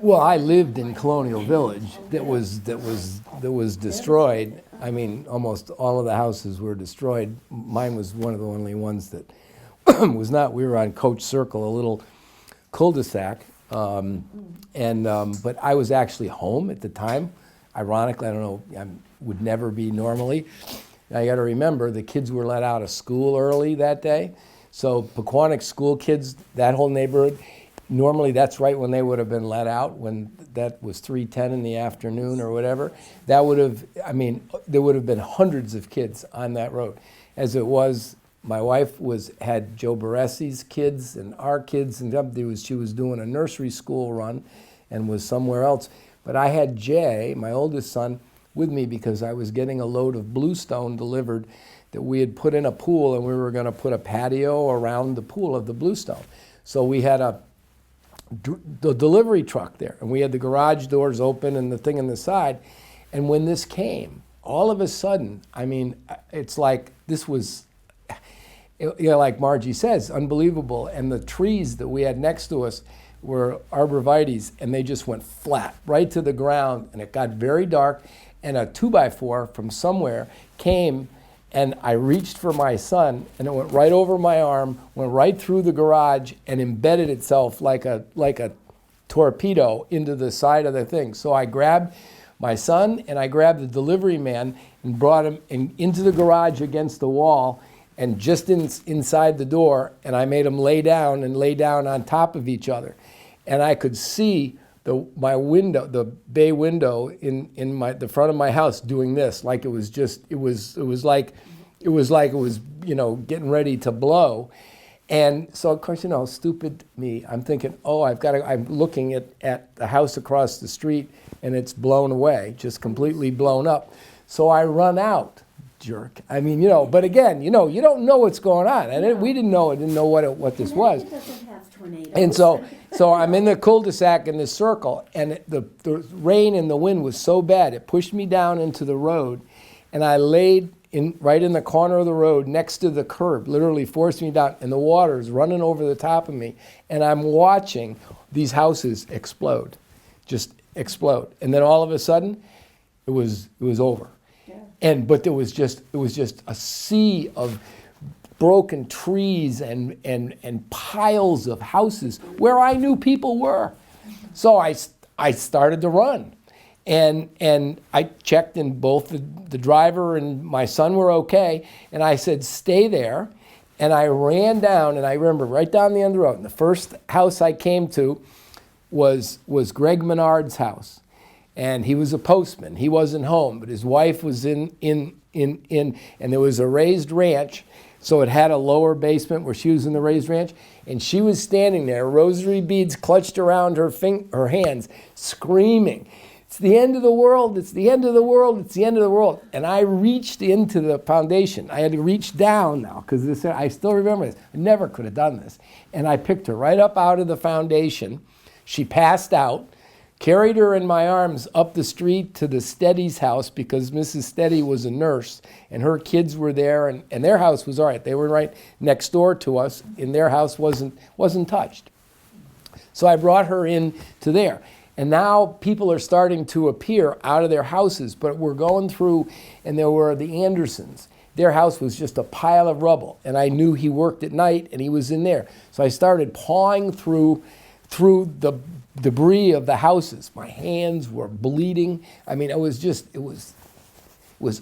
Well, I lived in Colonial Village that was destroyed. I mean, almost all of the houses were destroyed. Mine was one of the only ones that was not. We were on Coach Circle, a little cul-de-sac, but I was actually home at the time. Ironically, I don't know, I would never be normally. Now you got to remember, the kids were let out of school early that day. So Pequannock school kids, that whole neighborhood, normally that's right when they would have been let out, when that was 3:10 in the afternoon or whatever. That would have, I mean, there would have been hundreds of kids on that road. As it was, my wife had Joe Baressi's kids and our kids, and she was doing a nursery school run and was somewhere else. But I had Jay, my oldest son, with me because I was getting a load of bluestone delivered that we had put in a pool, and we were going to put a patio around the pool of the bluestone. So we had the delivery truck there, and we had the garage doors open and the thing on the side. And when this came, all of a sudden, I mean, it's like this was, like Margie says, unbelievable. And the trees that we had next to us were arborvitaes, and they just went flat right to the ground, and it got very dark, and a 2x4 from somewhere came, and I reached for my son, and it went right over my arm, went right through the garage, and embedded itself like a torpedo into the side of the thing. So I grabbed my son, and I grabbed the delivery man and brought him into the garage against the wall, and just inside the door, and I made them lay down on top of each other. And I could see my window, the bay window in the front of my house doing this, like it was like getting ready to blow. And so of course, stupid me, I'm thinking, I'm looking at the house across the street, and it's blown away, just completely blown up. So I run out. Jerk. I mean, but again, you don't know what's going on. And we didn't know what this was. Doesn't have tornadoes. And so I'm in the cul-de-sac in this circle, and the rain and the wind was so bad, it pushed me down into the road, and I laid right in the corner of the road next to the curb, literally forced me down, and the water is running over the top of me, and I'm watching these houses explode, just explode. And then all of a sudden, it was over. But it was just a sea of broken trees and piles of houses where I knew people were. So I started to run, and I checked, and both the driver and my son were okay, and I said, stay there. And I ran down, and I remember right down the end of the road, and the first house I came to was Greg Menard's house. And he was a postman. He wasn't home, but his wife was in, and there was a raised ranch, so it had a lower basement where she was in the raised ranch, and she was standing there, rosary beads clutched around her hands, screaming, "It's the end of the world, it's the end of the world, it's the end of the world." And I reached into the foundation. I had to reach down now, because I still remember this. I never could have done this. And I picked her right up out of the foundation. She passed out. Carried her in my arms up the street to the Steady's house, because Mrs. Steady was a nurse, and her kids were there, and their house was all right. They were right next door to us, and their house wasn't touched. So I brought her in to there. And now people are starting to appear out of their houses, but we're going through, and there were the Andersons. Their house was just a pile of rubble, and I knew he worked at night, and he was in there. So I started pawing through the debris of the houses. My hands were bleeding. I mean, it was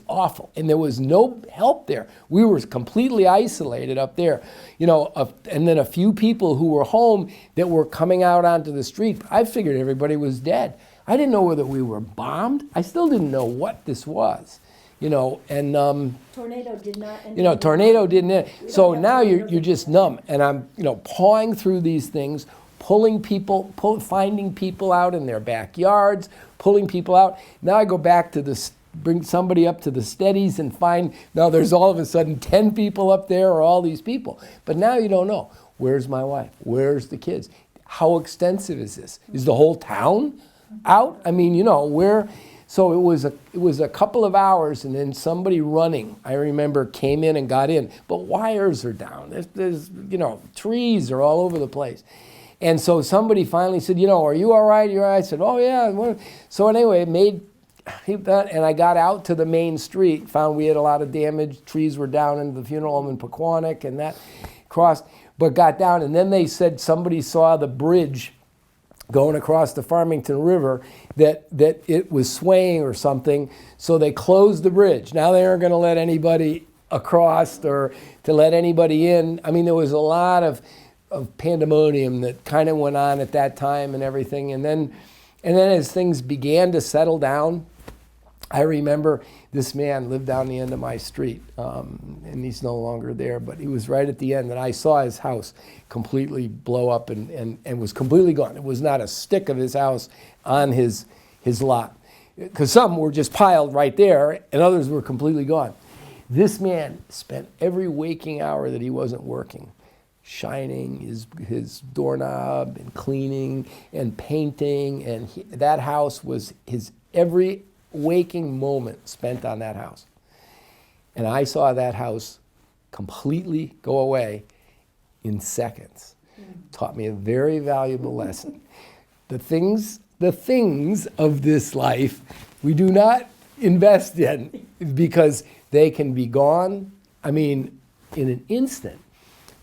awful. And there was no help there. We were completely isolated up there. And then a few people who were home that were coming out onto the street. I figured everybody was dead. I didn't know whether we were bombed. I still didn't know what this was. Tornado did not. Tornado didn't. So now you're just numb. And I'm, pawing through these things, finding people out in their backyards, pulling people out. Now I go back to bring somebody up to the Steadies and find, now there's all of a sudden 10 people up there, or all these people. But now you don't know. Where's my wife? Where's the kids? How extensive is this? Is the whole town out? I mean, where? So it was a couple of hours, and then somebody running, I remember, came in and got in. But wires are down. There's trees are all over the place. And so somebody finally said, are you all right? You're all right? I said, oh yeah. So anyway, and I got out to the main street, found we had a lot of damage. Trees were down into the funeral home in Pequannock, and that crossed, but got down. And then they said somebody saw the bridge going across the Farmington River, that it was swaying or something, so they closed the bridge. Now they aren't going to let anybody across or to let anybody in. I mean, there was a lot of pandemonium that kind of went on at that time and everything. And then as things began to settle down, I remember this man lived down the end of my street, and he's no longer there, but he was right at the end, and I saw his house completely blow up and was completely gone. It was not a stick of his house on his lot, because some were just piled right there, and others were completely gone. This man spent every waking hour that he wasn't working shining his doorknob and cleaning and painting, and that house was his every waking moment spent on that house. And I saw that house completely go away in seconds. Taught me a very valuable lesson. The things of this life we do not invest in, because they can be gone, in an instant.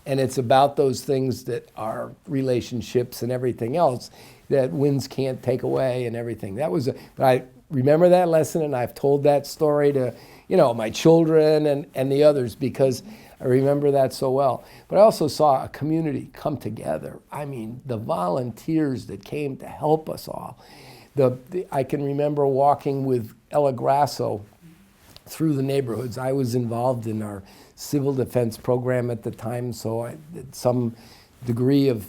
And it's about those things that are relationships and everything else that winds can't take away and everything. But I remember that lesson, and I've told that story to, my children and the others, because I remember that so well. But I also saw a community come together. The volunteers that came to help us all. I can remember walking with Ella Grasso through the neighborhoods. I was involved in our civil defense program at the time, so I did some degree of,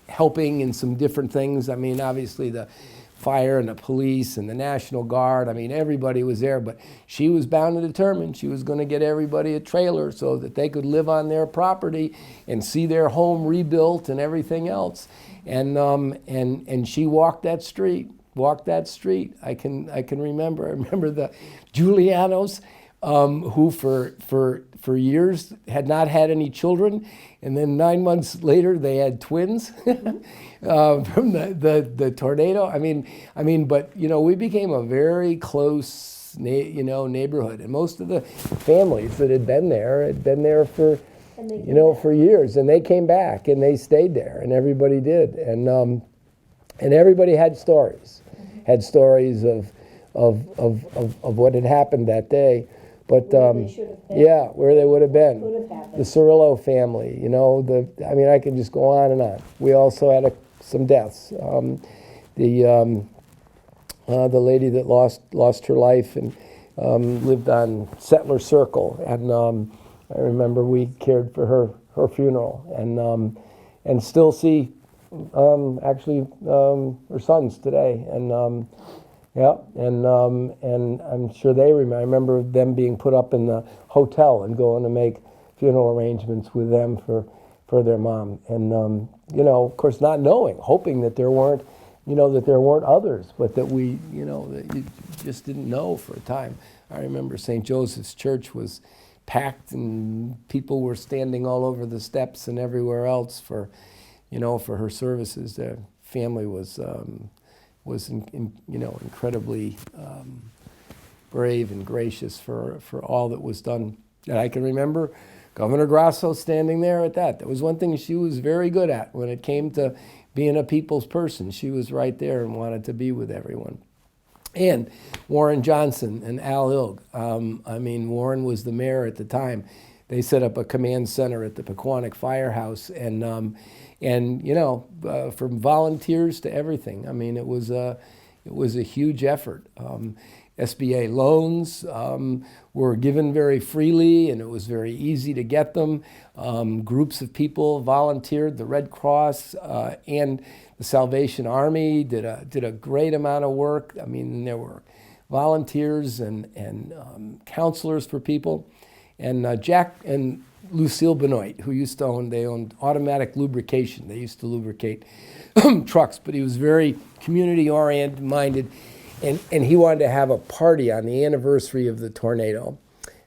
helping in some different things. Obviously the fire and the police and the National Guard, everybody was there, but she was bound and determined. She was going to get everybody a trailer so that they could live on their property and see their home rebuilt and everything else. And she walked that street. I can remember. I remember the Giulianos, who for years had not had any children, and then 9 months later they had twins from the tornado. But we became a very close neighborhood, and most of the families that had been there for for years, and they came back and they stayed there, and everybody did, and everybody had stories of what had happened that day. But where they would have been. The Cirillo family, I can just go on and on. We also had some deaths. The lady that lost her life and lived on Settler Circle, and I remember we cared for her funeral, and still see her sons today, and. And I'm sure they remember. I remember them being put up in the hotel and going to make funeral arrangements with them for their mom. And of course, not knowing, hoping that there weren't, others, but that we, that you just didn't know for a time. I remember St. Joseph's Church was packed, and people were standing all over the steps and everywhere else for her services. The family was incredibly brave and gracious for all that was done. And I can remember Governor Grasso standing there at that. That was one thing she was very good at when it came to being a people's person. She was right there and wanted to be with everyone. And Warren Johnson and Al Ilg. Warren was the mayor at the time. They set up a command center at the Pequannock Firehouse, and from volunteers to everything. It was a huge effort. SBA loans were given very freely, and it was very easy to get them. Groups of people volunteered. The Red Cross and the Salvation Army did a great amount of work. There were volunteers and counselors for people. And Jack and Lucille Benoit, who used to they owned automatic lubrication. They used to lubricate trucks, but he was very community-oriented minded, and he wanted to have a party on the anniversary of the tornado.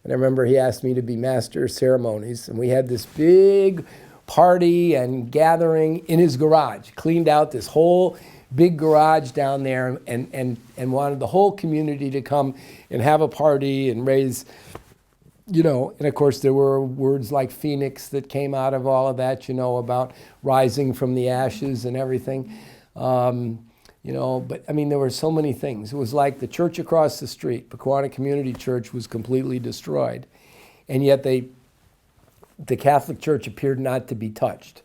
And I remember he asked me to be master of ceremonies, and we had this big party and gathering in his garage. Cleaned out this whole big garage down there and wanted the whole community to come and have a party and raise, and of course there were words like Phoenix that came out of all of that, about rising from the ashes and everything. But I mean, there were so many things. It was like the church across the street, Pequannock Community Church, was completely destroyed. And yet the Catholic Church appeared not to be touched.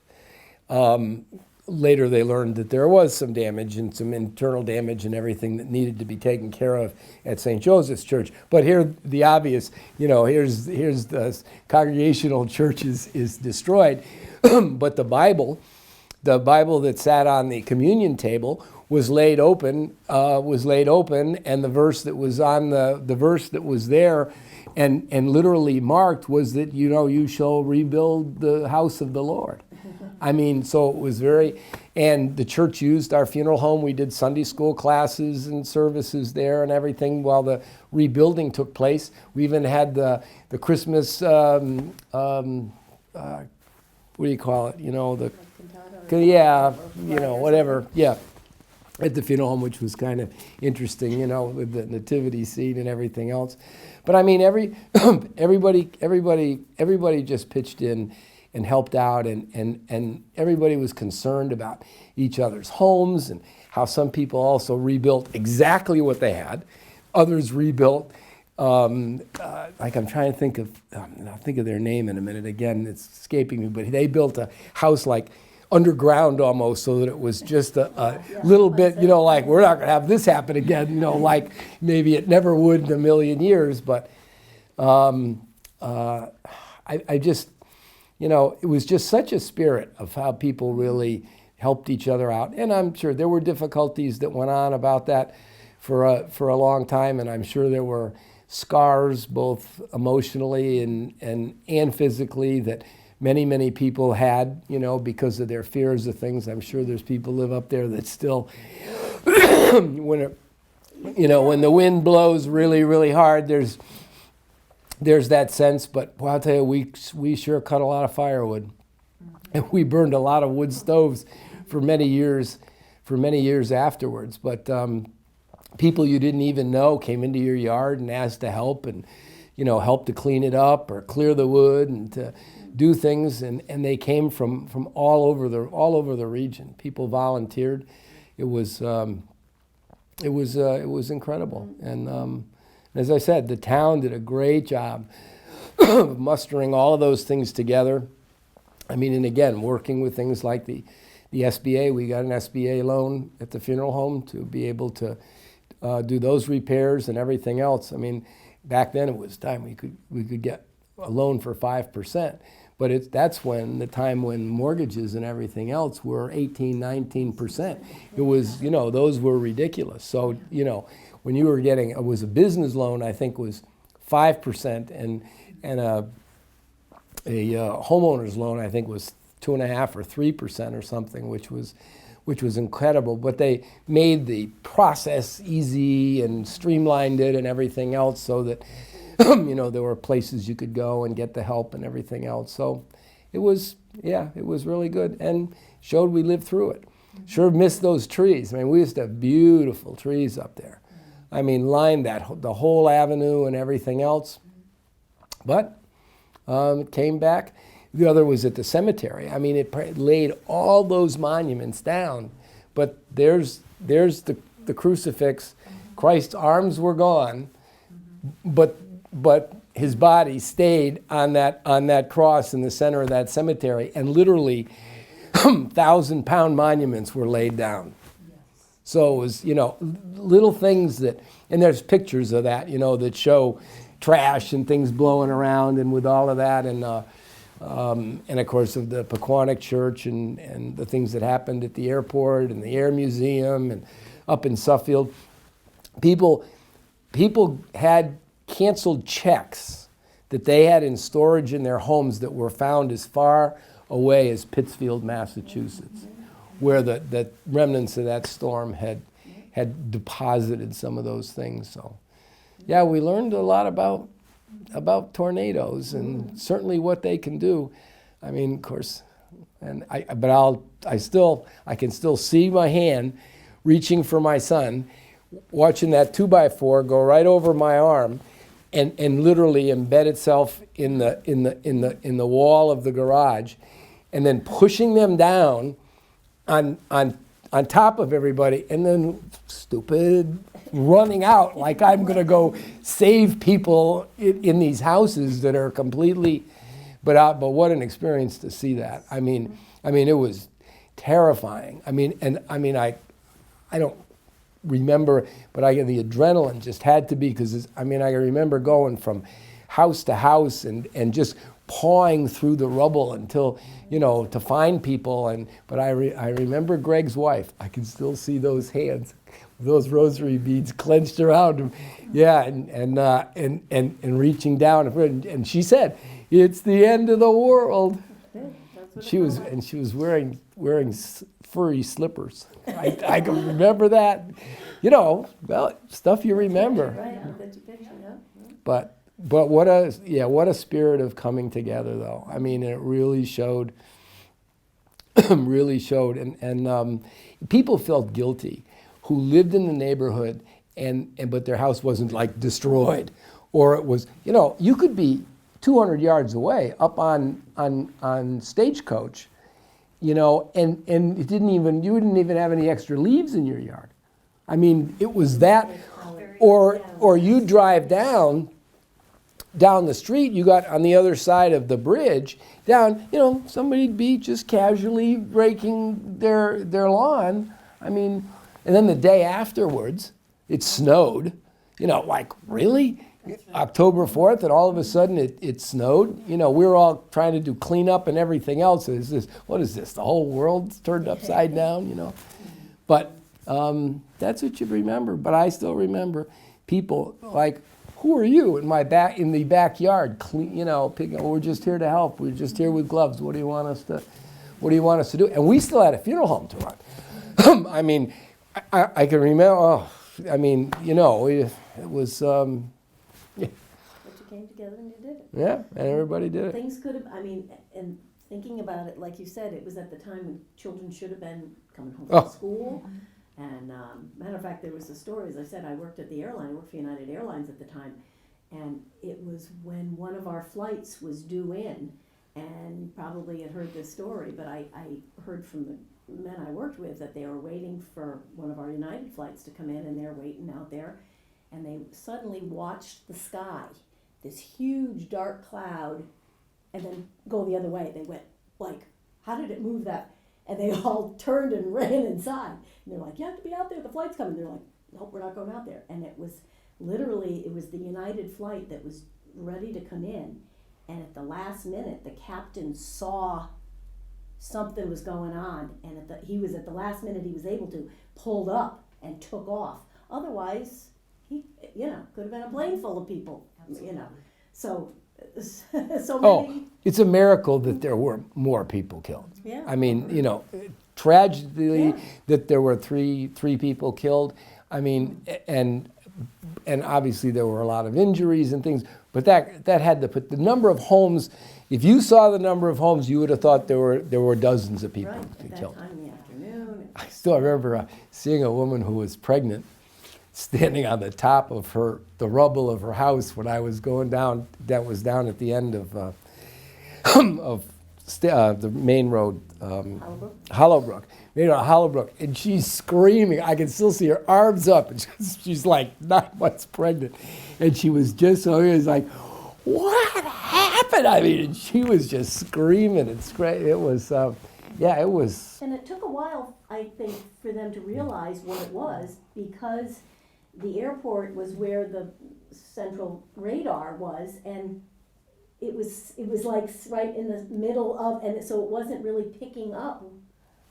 Later they learned that there was some damage and some internal damage and everything that needed to be taken care of at St. Joseph's Church. But here, the obvious, here's the Congregational Church is destroyed. But the Bible that sat on the communion table was laid open, and the verse that was on the verse that was there and literally marked was that, you shall rebuild the house of the Lord. I mean, so it was and the church used our funeral home. We did Sunday school classes and services there and everything while the rebuilding took place. We even had the Christmas, what do you call it? Whatever, yeah. At the funeral home, which was kind of interesting, with the nativity scene and everything else. But I mean, everybody just pitched in and helped out, and everybody was concerned about each other's homes and how some people also rebuilt exactly what they had. Others rebuilt, like I'm trying to think of, I'll think of their name in a minute. Again, it's escaping me, but they built a house like underground almost, so that it was just a little bit, like we're not going to have this happen again, like maybe it never would in a million years. But I just, it was just such a spirit of how people really helped each other out. And I'm sure there were difficulties that went on about that for a long time, and I'm sure there were scars both emotionally and physically that many people had, because of their fears of things. I'm sure there's people live up there that still, when the wind blows really, really hard, there's that sense. But I'll tell you, we sure cut a lot of firewood, and we burned a lot of wood stoves for many years afterwards. But people you didn't even know came into your yard and asked to help, and help to clean it up or clear the wood and to do things, and they came from all over the region. People volunteered. It was incredible. And as I said, the town did a great job of mustering all of those things together. I mean, and again, working with things like the SBA. We got an SBA loan at the funeral home to be able to do those repairs and everything else. I mean, back then it was time we could get a loan for 5%. But that's when the time when mortgages and everything else were 18, 19%. It was, those were ridiculous. So, when you were getting, it was a business loan, I think was 5%, and a homeowner's loan, I think was 2.5 or 3% or something, which was incredible. But they made the process easy and streamlined it and everything else so that there were places you could go and get the help and everything else. So it was really good and showed we lived through it. Sure missed those trees. I mean, we used to have beautiful trees up there. I mean, lined the whole avenue and everything else. But it came back. The other was at the cemetery. I mean, it laid all those monuments down. But there's the crucifix. Christ's arms were gone, but his body stayed on that cross in the center of that cemetery, and literally 1,000-pound monuments were laid down. So it was, little things that, and there's pictures of that, that show trash and things blowing around, and with all of that, and of course of the Pequannock Church and the things that happened at the airport and the Air Museum and up in Suffield. People had canceled checks that they had in storage in their homes that were found as far away as Pittsfield, Massachusetts, where the remnants of that storm had deposited some of those things. So, yeah, we learned a lot about tornadoes and certainly what they can do. I mean, of course, And I can still see my hand reaching for my son, watching that 2x4 go right over my arm, and literally embed itself in the wall of the garage, and then pushing them down on top of everybody, and then stupid running out like I'm gonna go save people in these houses that are completely, but what an experience to see that. I mean it was terrifying. I don't remember, but the adrenaline just had to be, because I remember going from house to house and just pawing through the rubble until, to find people. But I remember Greg's wife. I can still see those hands, those rosary beads clenched around him. Yeah, and reaching down. And she said, "It's the end of the world." She was wearing furry slippers. I can remember that. Well, stuff you remember. Right, that's a picture, yeah. But what a spirit of coming together, though. It really showed, and people felt guilty who lived in the neighborhood, but their house wasn't like destroyed, or it was, you could be 200 yards away up on Stagecoach, and you didn't even have any extra leaves in your yard. It was that, or you drive down the street, you got on the other side of the bridge down, somebody'd be just casually raking their lawn. And then the day afterwards, it snowed, like, really? October 4th, and all of a sudden it snowed. We were all trying to do cleanup and everything else. What is this? The whole world's turned upside down, But that's what you remember. But I still remember people like, "Who are you?" in the backyard, we're just here to help. We're just here with gloves. What do you want us to do? And we still had a funeral home to run. I can remember. It was. But you came together and you did it. Yeah, and everybody did it. Things could have, and thinking about it, like you said, it was at the time when children should have been coming home from school. And matter of fact, there was a story, as I said, I worked at the airline, I worked for United Airlines at the time, and it was when one of our flights was due in, and probably had heard this story, but I heard from the men I worked with that they were waiting for one of our United flights to come in, and they're waiting out there, and they suddenly watched the sky, this huge dark cloud, and then go the other way. They went like, how did it move that? And they all turned and ran inside. And they're like, you have to be out there, the flight's coming. They're like, nope, we're not going out there. And it was literally, it was the United flight that was ready to come in. And at the last minute, the captain saw something was going on. And he was at the last minute, he was able to pulled up and took off. Otherwise, he, could have been a plane full of people, So many. It's a miracle that there were more people killed. Yeah. Tragically that there were three people killed. And obviously there were a lot of injuries and things. But that had to put the number of homes. If you saw the number of homes, you would have thought there were dozens of people killed. Right, at that time in the afternoon. I still remember seeing a woman who was pregnant standing on the top of the rubble of her house when I was going down. That was down at the end of the main road, Hollowbrook. Hollowbrook, and she's screaming. I can still see her arms up, and she's like 9 months pregnant, and she was just so it was like, what happened? And she was just screaming and screaming. It was, it was. And it took a while, I think, for them to realize what it was, because the airport was where the central radar was, and it was like right in the middle of, and so it wasn't really picking up,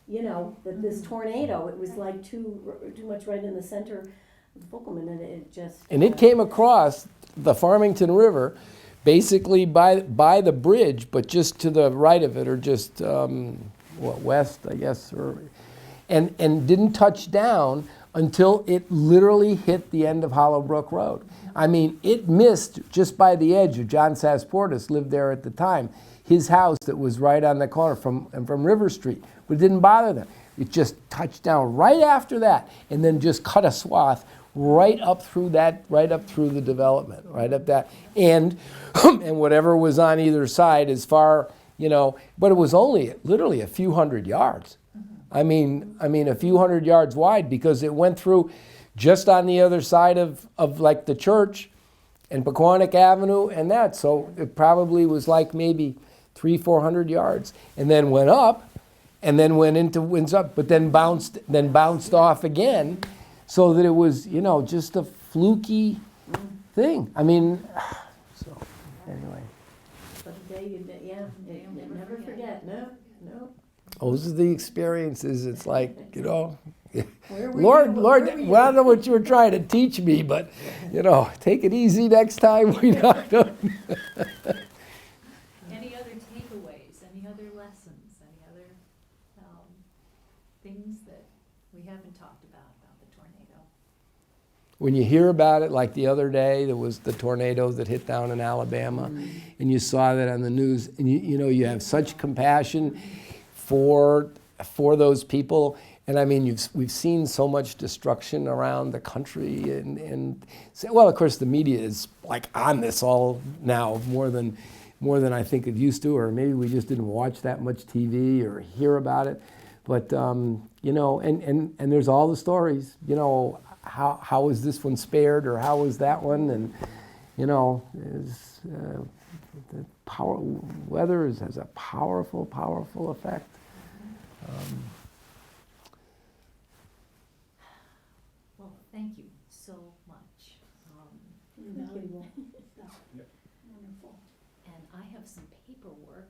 this tornado. It was like too much right in the center of Bookman, and it just. And it came across the Farmington River, basically by the bridge, but just to the right of it, or just west, I guess, and didn't touch down until it literally hit the end of Hollowbrook Road. It missed just by the edge of John Sasportas lived there at the time. his house that was right on the corner from River Street. But it didn't bother them. It just touched down right after that, and then just cut a swath right up through the development, right up that, and and whatever was on either side as far, but it was only literally a few hundred yards. I mean a few hundred yards wide, because it went through just on the other side of like the church and Pequannock Avenue and that. So it probably was like maybe 300-400 yards, and then went up, and then went into Windsor, but then bounced off again, so that it was just a fluky thing. I mean, so anyway. But the day you never forget. No. Those are the experiences. It's like, Where were Lord, you? Lord, Where were you? well, I don't know what you were trying to teach me, but, take it easy next time. Any other takeaways, any other lessons, any other things that we haven't talked about the tornado? When you hear about it, like the other day, there was the tornado that hit down in Alabama, and you saw that on the news, and you have such compassion for those people. And I mean, we've seen so much destruction around the country, and well, of course, the media is like on this all now more than I think it used to, or maybe we just didn't watch that much TV or hear about it. But and there's all the stories. How was this one spared, or how was that one? And the weather has a powerful effect. Well, thank you so much. Thank you. And I have some paperwork